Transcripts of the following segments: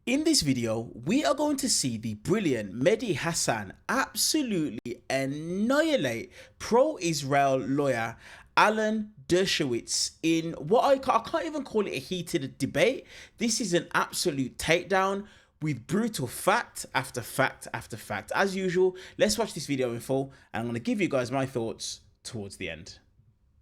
In this video, we are going to see the brilliant Mehdi Hasan absolutely annihilate pro-Israel lawyer Alan Dershowitz in what I can't even call it a heated debate. This is an absolute takedown with brutal fact after fact after fact. As usual, let's watch this video in full, and I'm going to give you guys my thoughts towards the end.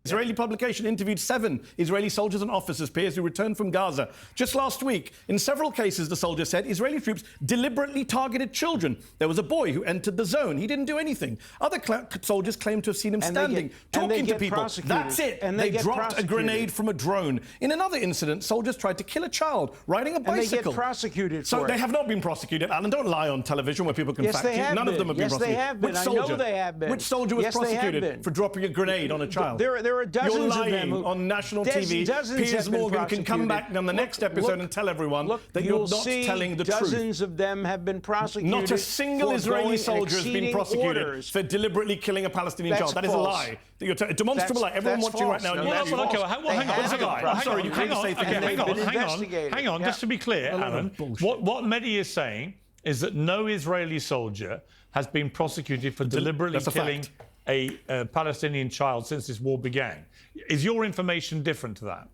Israeli publication interviewed 7 Israeli soldiers and officers, Piers, who returned from Gaza. Just last week, in several cases, the soldier said, Israeli troops deliberately targeted children. There was a boy who entered the zone. He didn't do anything. Other soldiers claimed to have seen him standing, talking to people. That's it. And they dropped a grenade from a drone. In another incident, soldiers tried to kill a child riding a bicycle. And they get prosecuted for it. They have not been prosecuted. Alan, don't lie on television where people can fact you. None of them have been prosecuted. Yes, they have been. I know they have been. Which soldier was prosecuted for dropping a grenade on a child? There are dozens of them on national TV. Piers Morgan can come back on the next episode and tell everyone that you're not telling the truth. Dozens of them have been prosecuted. Not a single Israeli soldier has been prosecuted for deliberately killing a Palestinian child. That is a lie. A demonstrable lie. Everyone watching right now. I'm sorry, you can't say things. Hang on. Just to be clear, Alan, what Mehdi is saying is that no Israeli soldier has been prosecuted for deliberately killing a Palestinian child since this war began. Is your information different to that?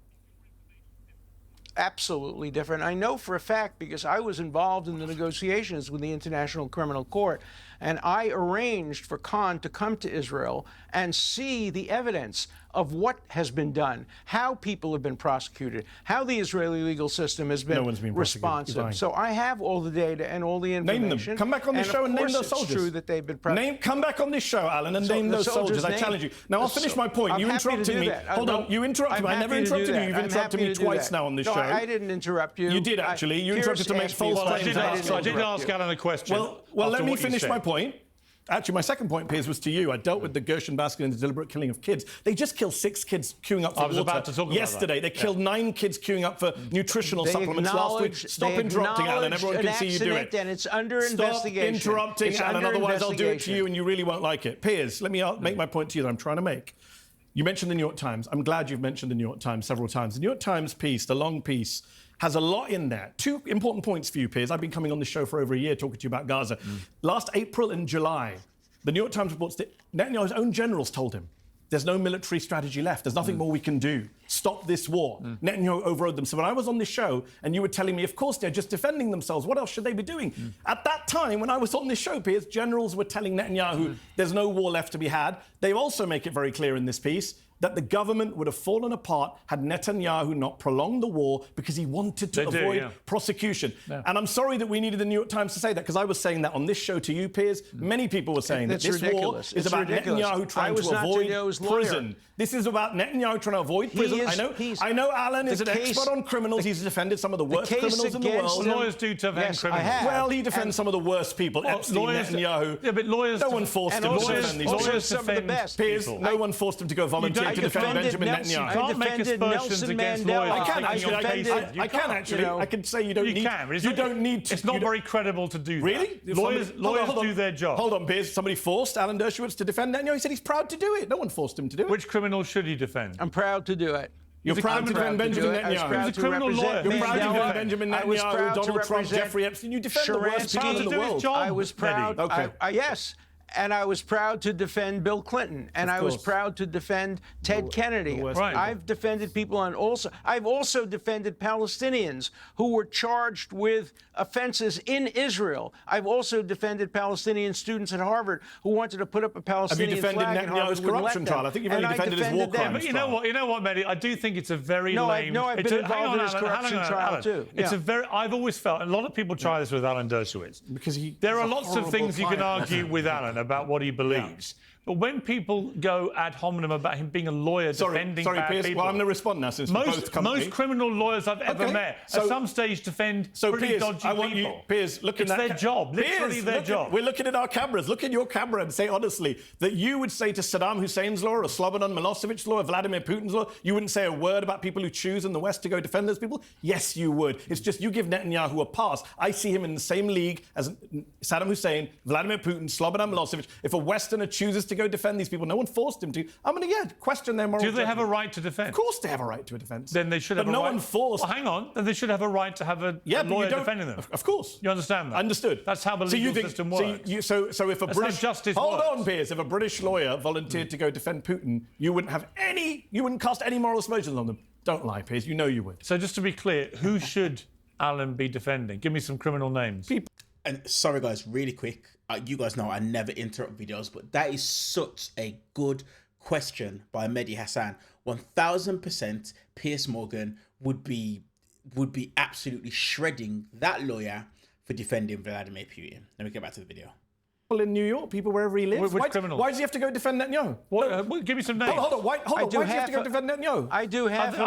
Absolutely different. I know for a fact because I was involved in the negotiations with the International Criminal Court, and I arranged for Khan to come to Israel and see the evidence of what has been done, how people have been prosecuted, how the Israeli legal system has been responsive. So I have all the data and all the information. Name them. Come back on this show and name those soldiers. It's true that they've been prosecuted. Come back on this show, Alan, and name those soldiers. I challenge you. Now, I'll finish my point. You interrupted me. Hold on. You interrupted me. I never interrupted you. You've interrupted me twice now on this show. I didn't interrupt you. You did, actually. You interrupted to make false claims. I did ask Alan a question. Well, let me finish my point. Actually, my second point, Piers, was to you. I dealt with the Gershon basket and the deliberate killing of kids. They just killed 6 kids queuing up for water. I was about to talk about yesterday. They killed 9 kids queuing up for nutritional supplements last week. Stop interrupting, Alan. Everyone can see you do it. And it's under investigation. Stop interrupting, Alan. Otherwise, I'll do it to you and you really won't like it. Piers, let me make my point to you that I'm trying to make. You mentioned the New York Times. I'm glad you've mentioned the New York Times several times. The New York Times piece, the long piece, has a lot in there. 2 important points for you, Piers. I've been coming on this show for over a year talking to you about Gaza. Last April and July, the New York Times reports that Netanyahu's own generals told him, there's no military strategy left. There's nothing more we can do. Stop this war. Netanyahu overrode them. So when I was on this show and you were telling me, of course, they're just defending themselves. What else should they be doing? At that time, when I was on this show, Piers, generals were telling Netanyahu there's no war left to be had. They also make it very clear in this piece that the government would have fallen apart had Netanyahu not prolonged the war because he wanted to avoid prosecution. Yeah. And I'm sorry that we needed the New York Times to say that, because I was saying that on this show to you, Piers. Many people were saying that this war is about Netanyahu trying to avoid prison. This is about Netanyahu trying to avoid prison. I know Alan is an expert on criminals. He's defended some of the worst criminals in the world. Lawyers do defend criminals. Well, he defends some of the worst people. Epstein, Netanyahu. Yeah, but lawyers... No one forced him to defend these lawyers. Some of the best Piers, no one forced him to go volunteer to defend Benjamin Netanyahu. You can't make aspersions against lawyers. I can actually. I can say you don't need... You don't need to... It's not very credible to do that. Really? Lawyers do their job. Hold on, Piers. Somebody forced Alan Dershowitz to defend Netanyahu. He said he's proud to do it. No one forced him to do it. Which criminal should he defend? I'm proud to do it. You're proud to defend Benjamin Netanyahu. He's a criminal lawyer. You're proud to defend Benjamin Netanyahu, Donald Trump, Jeffrey Epstein. You defend the worst people in the world. I was proud. Yes. And I was proud to defend Bill Clinton, and I was proud to defend Ted Kennedy. I've defended people on I've also defended Palestinians who were charged with offenses in Israel. I've also defended Palestinian students at Harvard who wanted to put up a Palestinian flag. Have you defended Netanyahu's corruption trial? I think you've only defended his war crimes. But you know what, Mehdi? I do think it's a very lame... No, I've been involved in his corruption trial too. It's a very... I've always felt, and a lot of people try this with Alan Dershowitz, because there are lots of things you can argue with Alan about what he believes. But when people go ad hominem about him being a lawyer defending bad Piers, people... Well, I'm going to respond now since most criminal lawyers I've ever met at some stage defend pretty dodgy people. Piers, look at that. It's their job, literally their job. We're looking at our cameras. Look at your camera and say honestly that you would say to Saddam Hussein's lawyer or Slobodan Milosevic's lawyer, Vladimir Putin's lawyer, you wouldn't say a word about people who choose in the West to go defend those people? Yes, you would. It's just you give Netanyahu a pass. I see him in the same league as Saddam Hussein, Vladimir Putin, Slobodan Milosevic. If a Westerner chooses to go defend these people. No one forced him to. I'm going to, question their moral judgment. Do they have a judgment. right to defend? Of course they have a right to a defence. Then they should have a right. But no one forced. Well, hang on. Then they should have a right to have a lawyer defending them. Of course. You understand that? Understood. That's how the legal system works. So if a British... justice Hold works. on, Piers. If a British lawyer volunteered to go defend Putin, you wouldn't cast any moral aspersions on them. Don't lie, Piers. You know you would. So just to be clear, who should Alan be defending? Give me some criminal names. People. And sorry, guys, really quick. You guys know I never interrupt videos, but that is such a good question by Mehdi Hasan. 1000% Piers Morgan would be absolutely shredding that lawyer for defending Vladimir Putin. Let me get back to the video. In New York, people wherever he lives. Which criminals? Why does he have to go defend Netanyahu? Give me some names. Hold on. Why does he have to go defend Netanyahu? I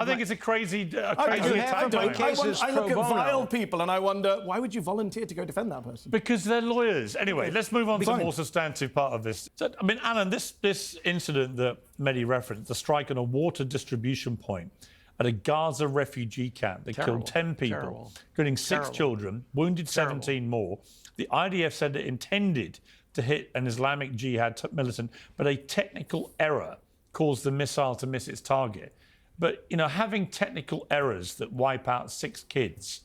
think it's a crazy attack. I look at vile people and I wonder, why would you volunteer to go defend that person? Because they're lawyers. Anyway, let's move on to the more substantive part of this. So, I mean, Alan, this incident that Mehdi referenced, the strike on a water distribution point at a Gaza refugee camp that killed 10 people, including 6 children, wounded 17 more. The IDF said it intended to hit an Islamic Jihad militant, but a technical error caused the missile to miss its target. But, having technical errors that wipe out 6 kids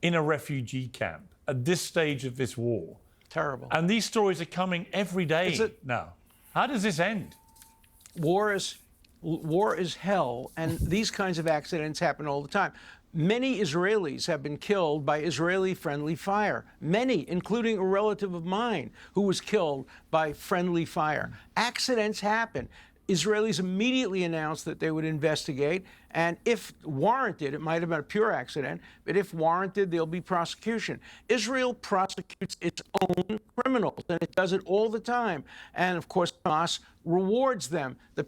in a refugee camp at this stage of this war. Terrible. And these stories are coming every day now. How does this end? War is hell, and these kinds of accidents happen all the time. Many Israelis have been killed by Israeli-friendly fire. Many, including a relative of mine who was killed by friendly fire. Accidents happen. Israelis immediately announced that they would investigate, and if warranted, it might have been a pure accident, but if warranted, there'll be prosecution. Israel prosecutes its own criminals, and it does it all the time. And of course, Hamas rewards them. The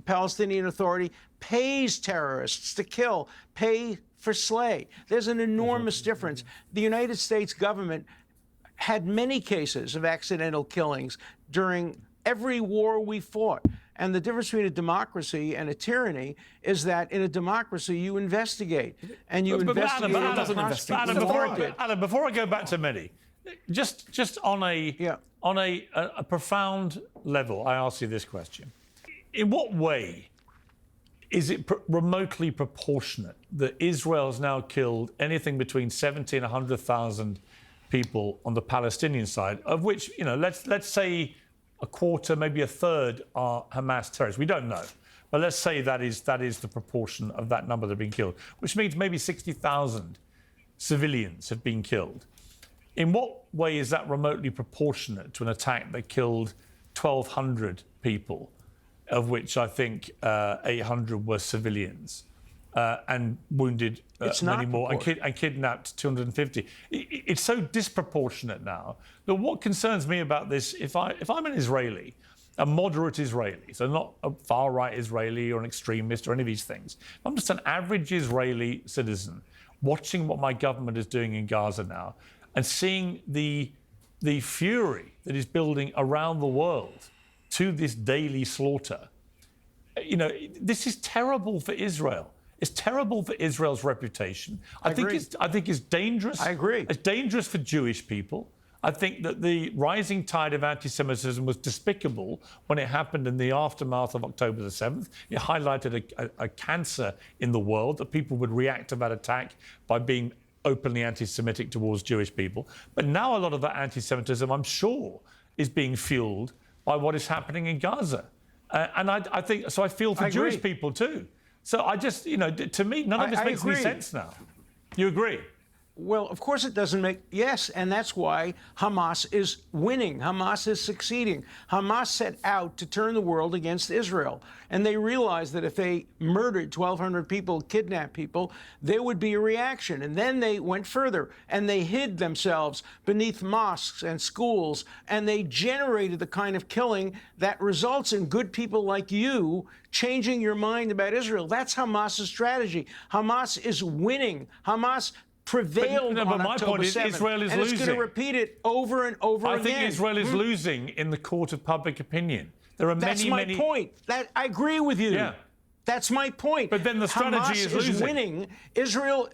Palestinian Authority pays terrorists to kill, pay for slay. There's an enormous difference. The United States government had many cases of accidental killings during every war we fought. And the difference between a democracy and a tyranny is that in a democracy, you investigate. And you investigate and prosecute. Alan, before I go back to Mehdi, just on a profound level, I ask you this question. In what way is it remotely proportionate that Israel has now killed anything between 70 and 100,000 people on the Palestinian side, of which, let's say a quarter, maybe a third are Hamas terrorists? We don't know. But let's say that is the proportion of that number that have been killed, which means maybe 60,000 civilians have been killed. In what way is that remotely proportionate to an attack that killed 1,200 people, of which I think 800 were civilians, and wounded many more, and kidnapped 250. It's so disproportionate now that what concerns me about this, if I'm an Israeli, a moderate Israeli, so not a far-right Israeli or an extremist or any of these things, I'm just an average Israeli citizen watching what my government is doing in Gaza now and seeing the fury that is building around the world to this daily slaughter. This is terrible for Israel. It's terrible for Israel's reputation. I think it's dangerous. I agree. It's dangerous for Jewish people. I think that the rising tide of anti-Semitism was despicable when it happened in the aftermath of October the 7th. It highlighted a cancer in the world, that people would react to that attack by being openly anti-Semitic towards Jewish people. But now a lot of that anti-Semitism, I'm sure, is being fueled by what is happening in Gaza. And I think, so I feel for Jewish people too. So I just, to me, none of this makes any sense now. You agree? Well, of course it doesn't make, yes, and that's why Hamas is winning. Hamas is succeeding. Hamas set out to turn the world against Israel, and they realized that if they murdered 1,200 people, kidnapped people, there would be a reaction. And then they went further, and they hid themselves beneath mosques and schools, and they generated the kind of killing that results in good people like you changing your mind about Israel. That's Hamas's strategy. Hamas is winning. Hamas prevailed on October 7th, Israel is and losing. It's going to repeat it over and over again. I think Israel is losing in the court of public opinion. There are That's my point. I agree with you. Yeah. That's my point. But then the strategy Hamas is losing. Winning. Israel.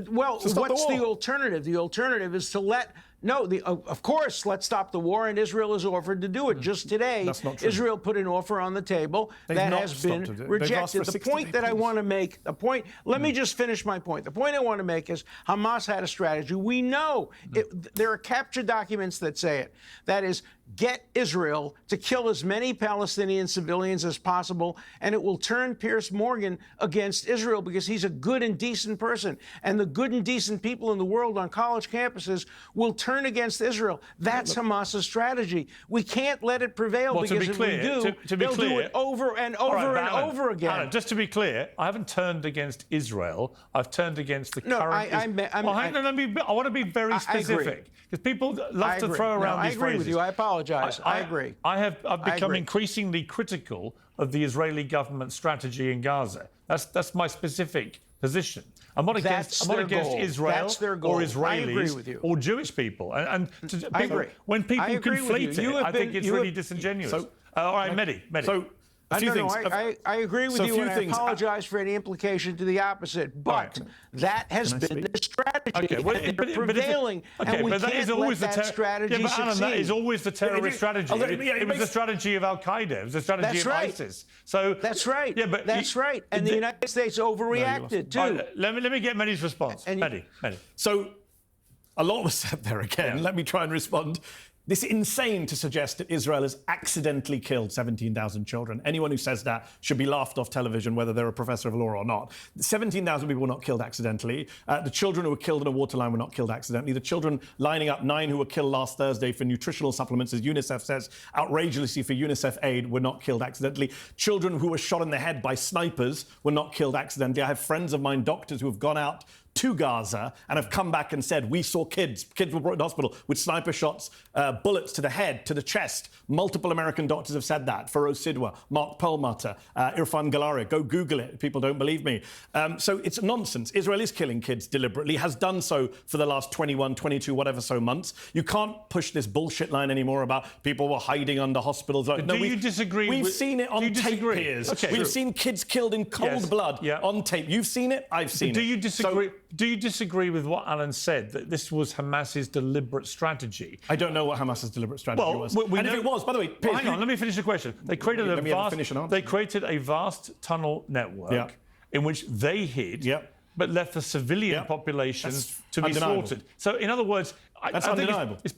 Well, what's the alternative? The alternative is to let No, of course, let's stop the war, and Israel has offered to do it. Just today, That's not true. Israel put an offer on the table that has been rejected. The point that I want to make, let me just finish my point. The point I want to make is Hamas had a strategy. We know there are captured documents that say it. That is, get Israel to kill as many Palestinian civilians as possible, and it will turn Piers Morgan against Israel because he's a good and decent person. And the good and decent people in the world on college campuses will turn against Israel. That's Hamas's strategy. We can't let it prevail because if we do, they'll do it over and over and over again. Alan, just to be clear, I haven't turned against Israel. I've turned against the current... I want to be very specific because people love to throw around these phrases. I agree with you. I apologize. I agree. I've become increasingly critical of the Israeli government strategy in Gaza. That's my specific position. I'm not against Israel or Israelis or Jewish people. When people conflate it, I think it's really disingenuous. All right, Mehdi. So, I agree with you, and I apologize for any implication to the opposite. But that has been the strategy. Okay, they're prevailing, and we can't let that strategy succeed. Alan, that is always the terrorist strategy. It was the strategy of Al-Qaeda. It was the strategy of ISIS. So that's right. Yeah, but that's right. And the United States overreacted too. Let me get Mehdi's response. Mehdi. So, a lot was said there again. Yeah. Let me try and respond. This is insane to suggest that Israel has accidentally killed 17,000 children. Anyone who says that should be laughed off television, whether they're a professor of law or not. 17,000 people were not killed accidentally. The children who were killed in a waterline were not killed accidentally. The children lining up, 9 who were killed last Thursday for nutritional supplements, as UNICEF says, outrageously for UNICEF aid, were not killed accidentally. Children who were shot in the head by snipers were not killed accidentally. I have friends of mine, doctors, who have gone out to Gaza and have come back and said, we saw kids were brought to hospital with sniper shots, bullets to the head, to the chest. Multiple American doctors have said that. Farouz Sidwa, Mark Perlmutter, Irfan Galaria. Go Google it. People don't believe me. So it's nonsense. Israel is killing kids deliberately, has done so for the last 21, 22, whatever so months. You can't push this bullshit line anymore about people were hiding under hospitals. Do you disagree? We've seen it on tape, Piers. Okay, we've seen kids killed in cold blood on tape. You've seen it. I've seen it. Do you disagree? Do you disagree with what Alan said, that this was Hamas's deliberate strategy? I don't know what Hamas's deliberate strategy was. If it was, by the way... Piers, hang on, let me finish the question. They created a vast tunnel network in which they hid, but left the civilian population to be slaughtered. So, in other words, I think it's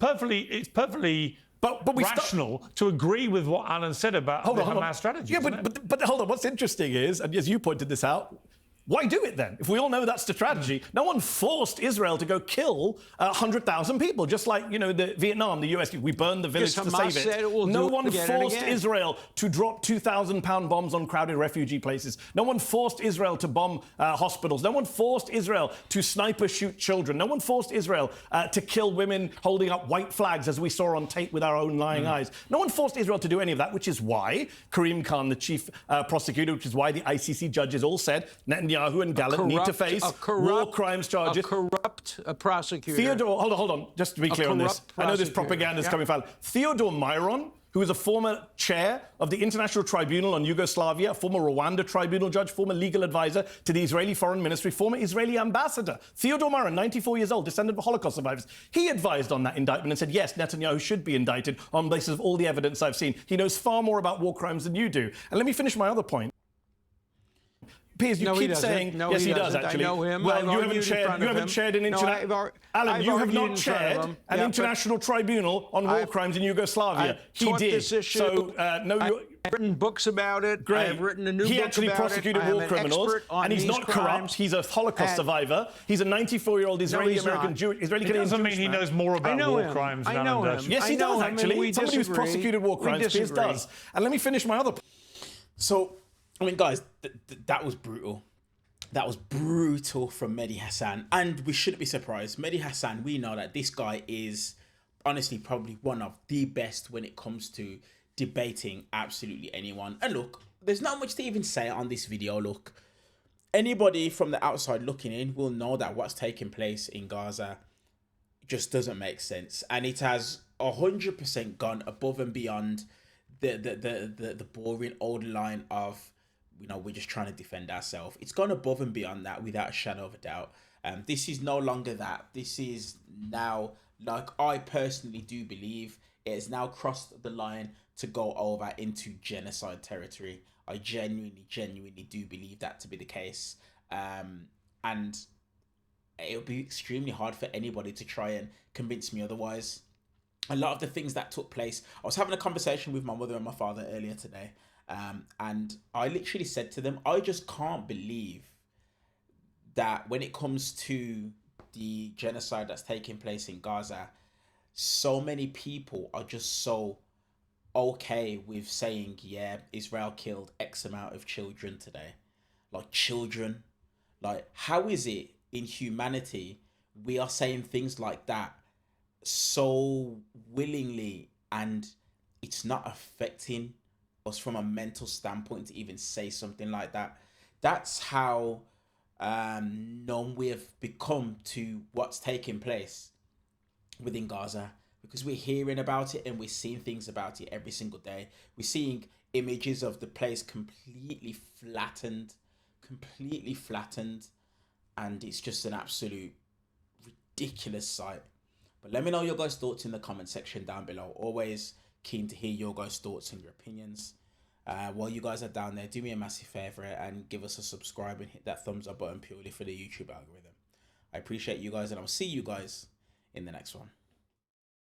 perfectly rational to agree with what Alan said about the Hamas strategy. Yeah, but hold on. What's interesting is, and as you pointed this out, why do it then? If we all know that's the strategy, no one forced Israel to go kill 100,000 people, just like, the Vietnam, the US, we burned the village to save it. No one forced Israel to drop 2,000-pound bombs on crowded refugee places. No one forced Israel to bomb hospitals. No one forced Israel to sniper shoot children. No one forced Israel to kill women holding up white flags, as we saw on tape with our own lying eyes. No one forced Israel to do any of that, which is why Karim Khan, the chief prosecutor, which is why the ICC judges all said Netanyahu and Gallant need to face war crimes charges. A corrupt prosecutor. Theodore, hold on, just to be clear on this. I know this propaganda is coming from. Theodore Myron, who is a former chair of the International Tribunal on Yugoslavia, a former Rwanda tribunal judge, former legal advisor to the Israeli Foreign Ministry, former Israeli ambassador. Theodore Myron, 94 years old, descendant of Holocaust survivors. He advised on that indictment and said, yes, Netanyahu should be indicted on the basis of all the evidence I've seen. He knows far more about war crimes than you do. And let me finish my other point. Piers, you keep saying... No, yes, he does, actually. I know him. Well, you haven't chaired an international... Alan, you have not chaired an international tribunal on war crimes in Yugoslavia. He did. This issue. So, I've written books about it. Great. I've written a new book about it. He actually prosecuted war criminals, and he's not corrupt. He's a Holocaust survivor. He's a 94-year-old Israeli-American Jew. It doesn't mean he knows more about war crimes than Alan Dershowitz. Yes, he does, actually. Somebody who's prosecuted war crimes, Piers does. And let me finish my other point. So, guys, that was brutal. That was brutal from Mehdi Hasan. And we shouldn't be surprised. Mehdi Hasan, we know that this guy is honestly probably one of the best when it comes to debating absolutely anyone. And look, there's not much to even say on this video. Look, anybody from the outside looking in will know that what's taking place in Gaza just doesn't make sense. And it has 100% gone above and beyond the boring old line of, we're just trying to defend ourselves. It's gone above and beyond that without a shadow of a doubt. This is no longer that. This is now, like, I personally do believe it has now crossed the line to go over into genocide territory. I genuinely do believe that to be the case. And it would be extremely hard for anybody to try and convince me otherwise. A lot of the things that took place, I was having a conversation with my mother and my father earlier today, and I literally said to them, I just can't believe that when it comes to the genocide that's taking place in Gaza, so many people are just so okay with saying, yeah, Israel killed X amount of children today. Like, children. Like, how is it in humanity we are saying things like that so willingly, and it's not affecting us from a mental standpoint to even say something like that? That's how numb we have become to what's taking place within Gaza, because we're hearing about it and we're seeing things about it every single day. We're seeing images of the place completely flattened, and it's just an absolute ridiculous sight. But let me know your guys' thoughts in the comment section down below. Always keen to hear your guys' thoughts and your opinions. While you guys are down there, do me a massive favor and give us a subscribe and hit that thumbs up button purely for the YouTube algorithm. I appreciate you guys, and I'll see you guys in the next one.